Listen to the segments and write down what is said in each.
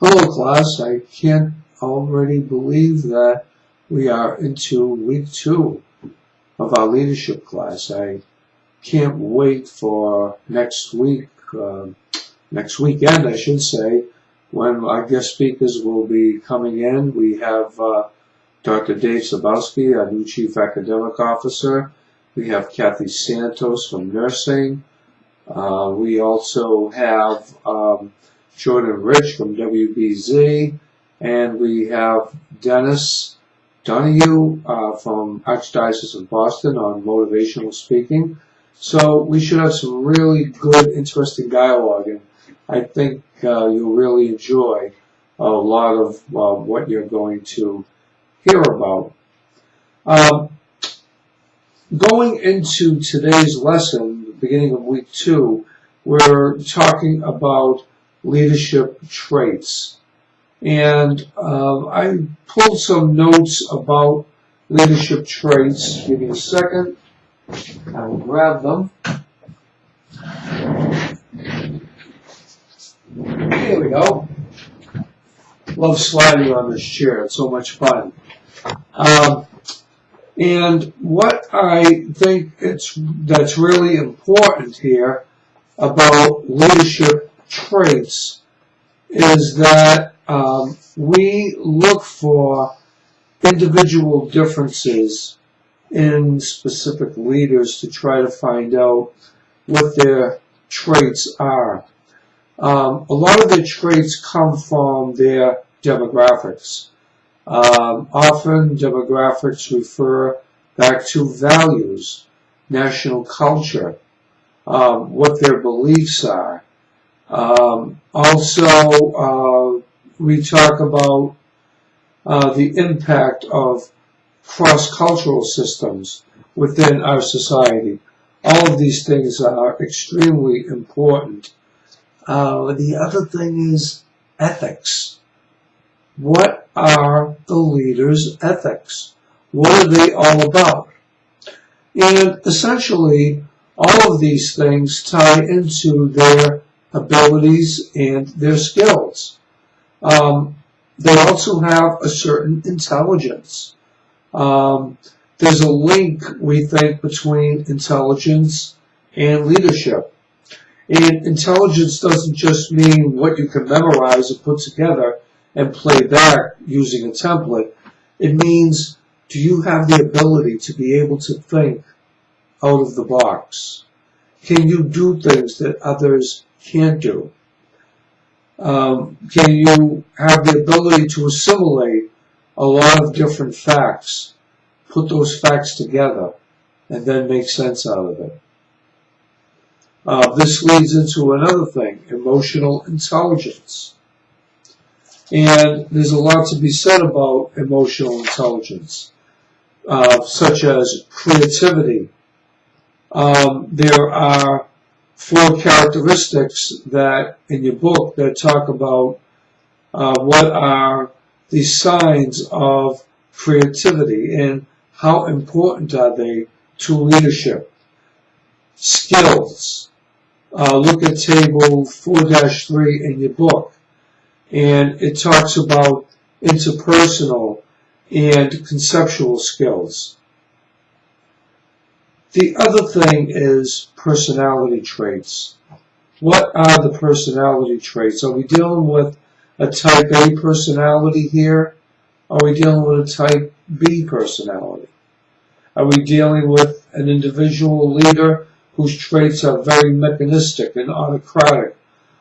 Hello class, I can't already believe that we are into week 2 of our leadership class. I can't wait for next week, next weekend I should say, when our guest speakers will be coming in. We have Dr. Dave Zabowski, our new Chief Academic Officer. We have Kathy Santos from Nursing. We also have Jordan Rich from WBZ, and we have Dennis Donahue from Archdiocese of Boston on motivational speaking. So we should have some really good, interesting dialogue, and I think you'll really enjoy a lot of what you're going to hear about. Going into today's lesson, the beginning of week 2, we're talking about leadership traits. And I pulled some notes about leadership traits. Give me a second. I will grab them. Here we go. Love sliding on this chair. It's so much fun. And what I think that's really important here about leadership traits is that we look for individual differences in specific leaders to try to find out what their traits are. A lot of their traits come from their demographics. Often demographics refer back to values, national culture, what their beliefs are. Also, we talk about the impact of cross-cultural systems within our society. All of these things are extremely important. The other thing is ethics. What are the leaders' ethics? What are they all about? And essentially, all of these things tie into their abilities and their skills. They also have a certain intelligence. There's a link, we think, between intelligence and leadership. And intelligence doesn't just mean what you can memorize and put together and play back using a template. It means, do you have the ability to be able to think out of the box? Can you do things that others can't do? Can you have the ability to assimilate a lot of different facts, put those facts together, and then make sense out of it? This leads into another thing, emotional intelligence. And there's a lot to be said about emotional intelligence, such as creativity. There are 4 characteristics that in your book that talk about what are the signs of creativity and how important are they to leadership. Skills. Look at table 4-3 in your book, and it talks about interpersonal and conceptual skills. The other thing is personality traits. What are the personality traits? Are we dealing with a type A personality here? Are we dealing with a type B personality? Are we dealing with an individual leader whose traits are very mechanistic and autocratic,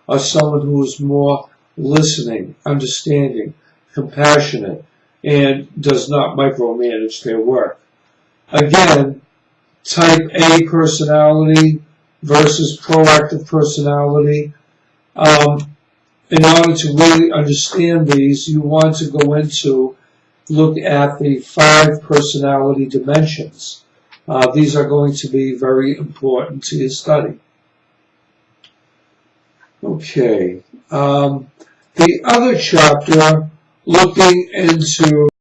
or someone who is more listening, understanding, compassionate, and does not micromanage their work? Again, type A personality versus proactive personality. In order to really understand these, you want to go into, look at the 5 personality dimensions. These are going to be very important to your study. Okay. The other chapter, looking into